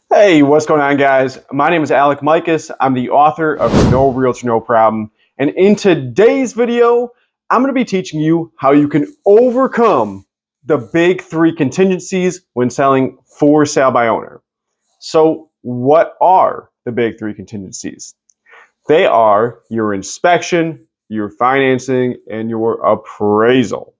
Hey, what's going on, guys? My name is Alec Micus. I'm the author of No Realtor, No Problem. And in today's video, I'm going to be teaching you how you can overcome the big three contingencies when selling for sale by owner. So, what are the big three contingencies? They are your inspection, your financing, and your appraisal.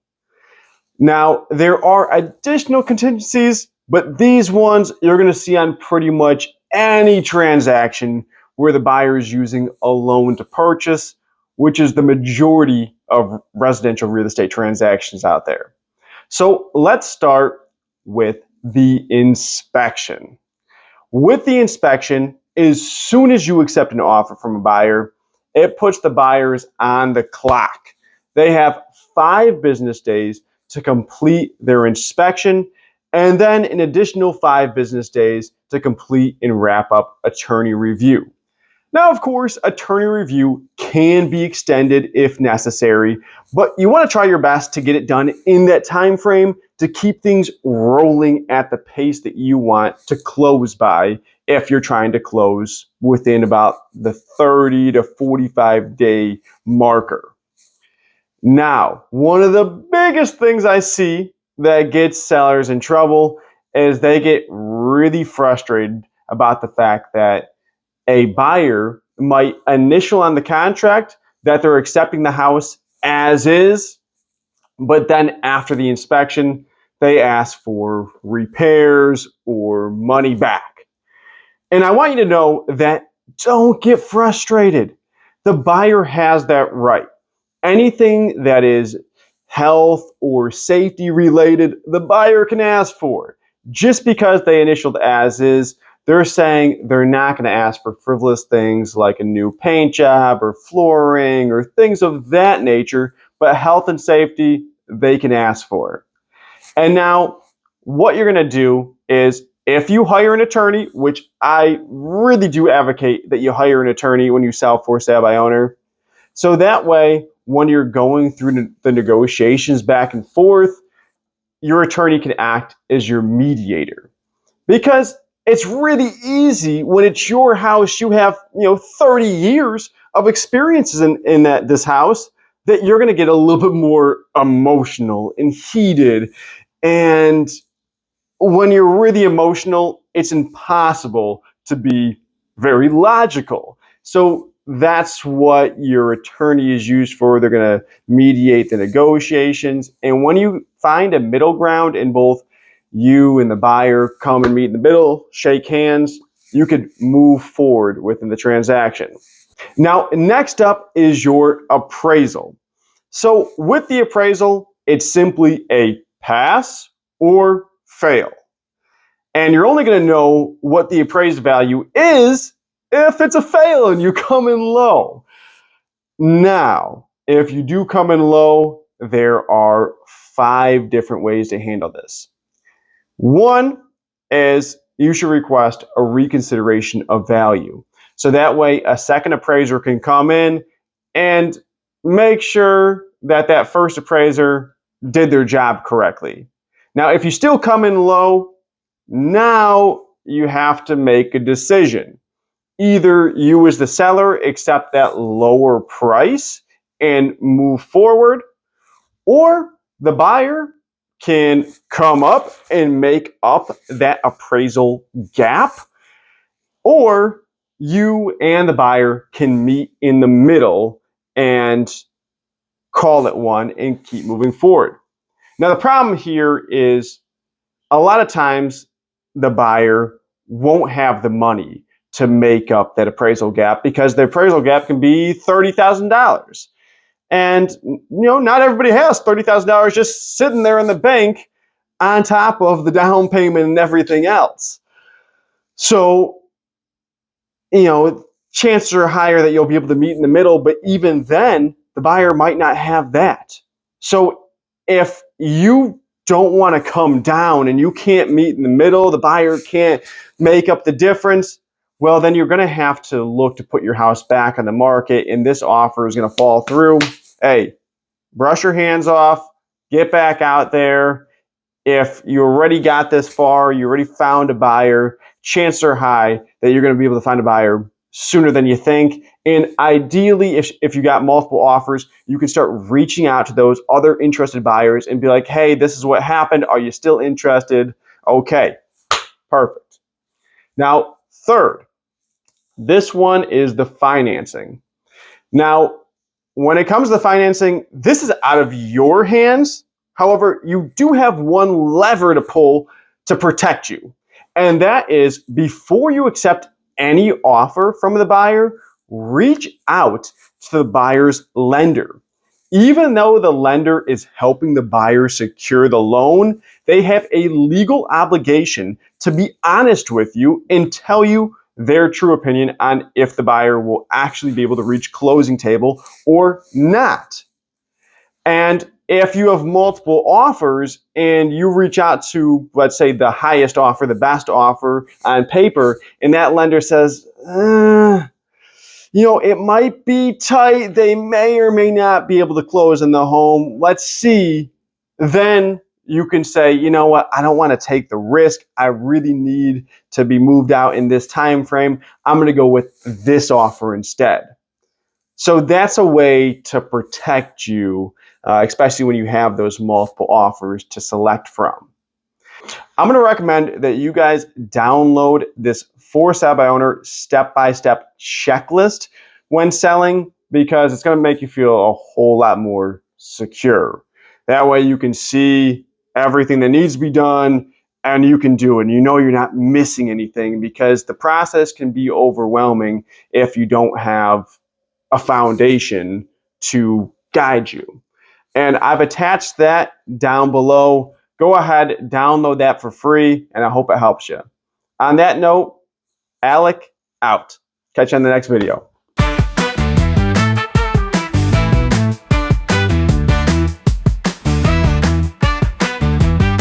Now, there are additional contingencies, but these ones you're going to see on pretty much any transaction where the buyer is using a loan to purchase, which is the majority of residential real estate transactions out there. So let's start with the inspection. With the inspection, as soon as you accept an offer from a buyer, it puts the buyers on the clock. They have 5 business days to complete their inspection, and then an additional 5 business days to complete and wrap up attorney review. Now, of course, attorney review can be extended if necessary, but you want to try your best to get it done in that time frame to keep things rolling at the pace that you want to close by if you're trying to close within about the 30 to 45 day marker. Now, one of the biggest things I see that gets sellers in trouble is they get really frustrated about the fact that a buyer might initial on the contract that they're accepting the house as is, but then after the inspection, they ask for repairs or money back. And I want you to know that don't get frustrated. The buyer has that right. Anything that is health or safety related, the buyer can ask for. Just because they initialed as is, they're saying they're not going to ask for frivolous things like a new paint job or flooring or things of that nature, but health and safety, they can ask for. And now, what you're going to do is if you hire an attorney, which I really do advocate that you hire an attorney when you sell for sale by owner, so that way, when you're going through the negotiations back and forth, your attorney can act as your mediator. Because it's really easy when it's your house, you have 30 years of experiences in this house, that you're going to get a little bit more emotional and heated. And when you're really emotional, it's impossible to be very logical. So that's what your attorney is used for. They're going to mediate the negotiations. And when you find a middle ground in both you and the buyer come and meet in the middle, shake hands, you could move forward within the transaction. Now, next up is your appraisal. So with the appraisal, it's simply a pass or fail. And you're only going to know what the appraised value is if it's a fail and you come in low. Now, if you do come in low, there are 5 different ways to handle this. One is you should request a reconsideration of value. So that way a second appraiser can come in and make sure that that first appraiser did their job correctly. Now, if you still come in low, now you have to make a decision. Either you as the seller accept that lower price and move forward, or the buyer can come up and make up that appraisal gap, or you and the buyer can meet in the middle and call it one and keep moving forward. Now, the problem here is a lot of times the buyer won't have the money to make up that appraisal gap because the appraisal gap can be $30,000. And not everybody has $30,000 just sitting there in the bank on top of the down payment and everything else. So, chances are higher that you'll be able to meet in the middle, but even then, the buyer might not have that. So if you don't want to come down and you can't meet in the middle, the buyer can't make up the difference, well, then you're going to have to look to put your house back on the market, and this offer is going to fall through. Hey, brush your hands off, get back out there, if you already got this far, you already found a buyer, chances are high that you're going to be able to find a buyer sooner than you think. And ideally, if you got multiple offers, you can start reaching out to those other interested buyers and be like, hey, this is what happened. Are you still interested? Okay, perfect. Now, third, this one is the financing. Now, when it comes to the financing, this is out of your hands. However, you do have one lever to pull to protect you. And that is before you accept any offer from the buyer, reach out to the buyer's lender. Even though the lender is helping the buyer secure the loan, they have a legal obligation to be honest with you and tell you their true opinion on if the buyer will actually be able to reach closing table or not. And if you have multiple offers and you reach out to, let's say, the highest offer, the best offer on paper, and that lender says, it might be tight. They may or may not be able to close in the home. Let's see. Then you can say, you know what? I don't want to take the risk. I really need to be moved out in this time frame. I'm going to go with this offer instead. So that's a way to protect you, especially when you have those multiple offers to select from. I'm going to recommend that you guys download this For Sale by Owner step-by-step checklist when selling, because it's going to make you feel a whole lot more secure. That way you can see everything that needs to be done and you can do it. And you know you're not missing anything, because the process can be overwhelming if you don't have a foundation to guide you. And I've attached that down below. Go ahead, download that for free, and I hope it helps you. On that note, Alec out. Catch you on the next video.